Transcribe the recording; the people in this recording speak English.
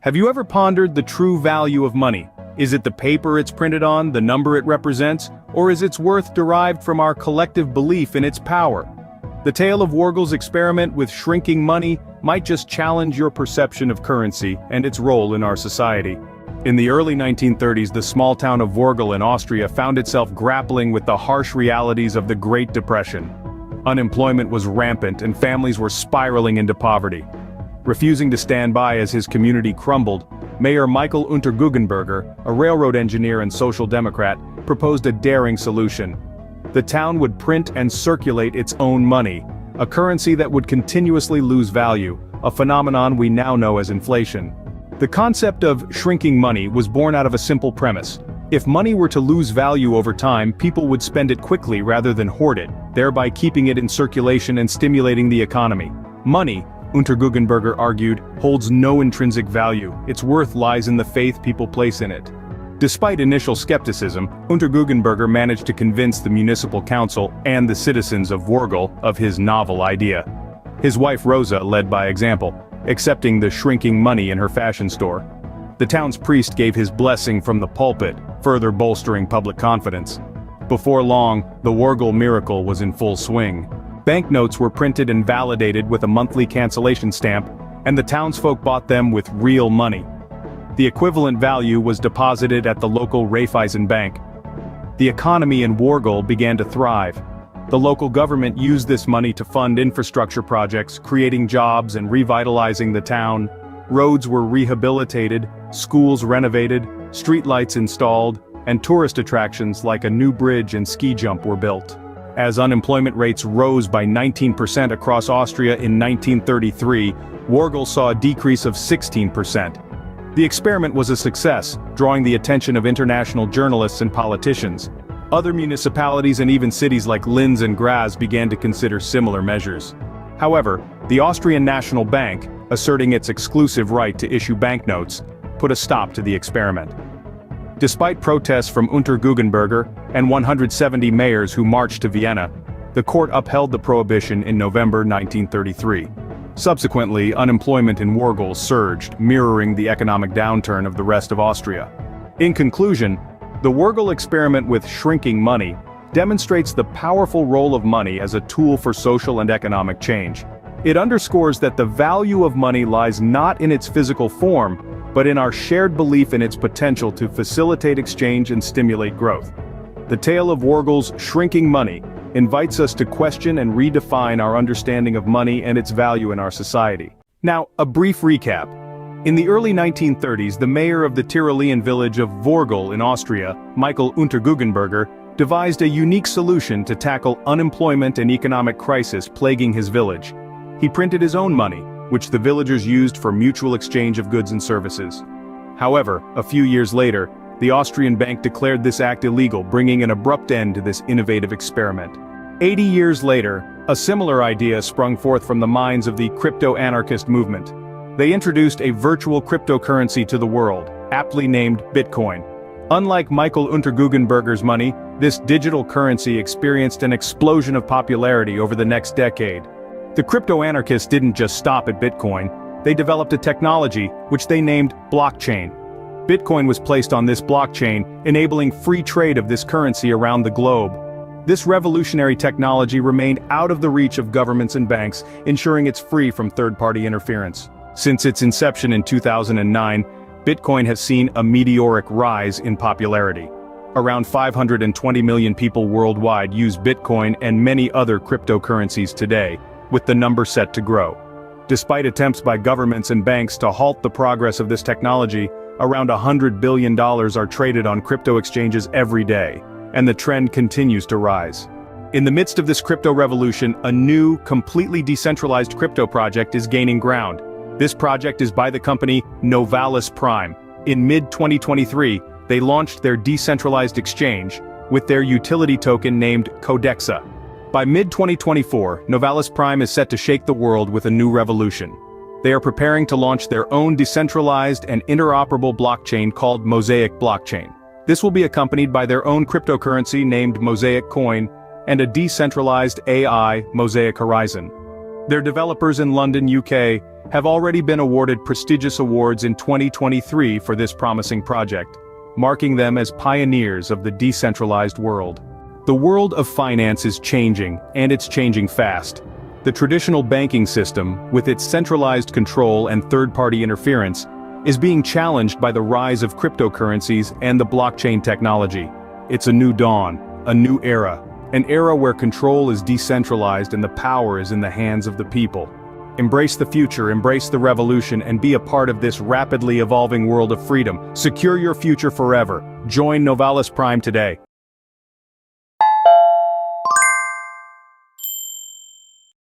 Have you ever pondered the true value of money? Is it the paper it's printed on, the number it represents, or is its worth derived from our collective belief in its power? The tale of Wargel's experiment with shrinking money might just challenge your perception of currency and its role in our society. In the early 1930s, the small town of Wargel in Austria found itself grappling with the harsh realities of the Great Depression. Unemployment was rampant and families were spiraling into poverty. Refusing to stand by as his community crumbled, Mayor Michael Unterguggenberger, a railroad engineer and social democrat, proposed a daring solution. The town would print and circulate its own money, a currency that would continuously lose value, a phenomenon we now know as inflation. The concept of shrinking money was born out of a simple premise. If money were to lose value over time, people would spend it quickly rather than hoard it, thereby keeping it in circulation and stimulating the economy. Money, Unterguggenberger argued, holds no intrinsic value. Its worth lies in the faith people place in it. Despite initial skepticism, Unterguggenberger managed to convince the municipal council and the citizens of Wargel of his novel idea. His wife Rosa led by example, accepting the shrinking money in her fashion store. The town's priest gave his blessing from the pulpit, further bolstering public confidence. Before long, the Wargel miracle was in full swing. Banknotes were printed and validated with a monthly cancellation stamp, and the townsfolk bought them with real money. The equivalent value was deposited at the local Raiffeisen Bank. The economy in Wargel began to thrive. The local government used this money to fund infrastructure projects, creating jobs and revitalizing the town. Roads were rehabilitated, schools renovated, streetlights installed, and tourist attractions like a new bridge and ski jump were built. As unemployment rates rose by 19% across Austria in 1933, Wargel saw a decrease of 16%. The experiment was a success, drawing the attention of international journalists and politicians. Other municipalities and even cities like Linz and Graz began to consider similar measures. However, the Austrian National Bank, asserting its exclusive right to issue banknotes, put a stop to the experiment. Despite protests from Unterguggenberger and 170 mayors who marched to Vienna, the court upheld the prohibition in November 1933. Subsequently, unemployment in Wargel surged, mirroring the economic downturn of the rest of Austria. In conclusion, the Wargel experiment with shrinking money demonstrates the powerful role of money as a tool for social and economic change. It underscores that the value of money lies not in its physical form, but in our shared belief in its potential to facilitate exchange and stimulate growth. The tale of Wargel's shrinking money invites us to question and redefine our understanding of money and its value in our society. Now, a brief recap. In the early 1930s, the mayor of the Tyrolean village of Wargel in Austria, Michael Unterguggenberger, devised a unique solution to tackle unemployment and economic crisis plaguing his village. He printed his own money, which the villagers used for mutual exchange of goods and services. However, a few years later, the Austrian bank declared this act illegal, bringing an abrupt end to this innovative experiment. 80 years later, a similar idea sprung forth from the minds of the crypto-anarchist movement. They introduced a virtual cryptocurrency to the world, aptly named Bitcoin. Unlike Michael Unterguggenberger's money, this digital currency experienced an explosion of popularity over the next decade. The crypto-anarchists didn't just stop at Bitcoin, they developed a technology which they named blockchain. Bitcoin was placed on this blockchain, enabling free trade of this currency around the globe. This revolutionary technology remained out of the reach of governments and banks, ensuring it's free from third-party interference. Since its inception in 2009, Bitcoin has seen a meteoric rise in popularity. Around 520 million people worldwide use Bitcoin and many other cryptocurrencies today, with the number set to grow. Despite attempts by governments and banks to halt the progress of this technology, around $100 billion are traded on crypto exchanges every day, and the trend continues to rise. In the midst of this crypto revolution, a new, completely decentralized crypto project is gaining ground. This project is by the company Novalis Prime. In mid-2023, they launched their decentralized exchange, with their utility token named Codexa. By mid-2024, Novalis Prime is set to shake the world with a new revolution. They are preparing to launch their own decentralized and interoperable blockchain called Mosaic Blockchain. This will be accompanied by their own cryptocurrency named Mosaic Coin and a decentralized AI Mosaic Horizon. Their developers in London, UK, have already been awarded prestigious awards in 2023 for this promising project, marking them as pioneers of the decentralized world. The world of finance is changing, and it's changing fast. The traditional banking system, with its centralized control and third-party interference, is being challenged by the rise of cryptocurrencies and the blockchain technology. It's a new dawn, a new era, an era where control is decentralized and the power is in the hands of the people. Embrace the future, embrace the revolution, and be a part of this rapidly evolving world of freedom. Secure your future forever. Join Novalis Prime today.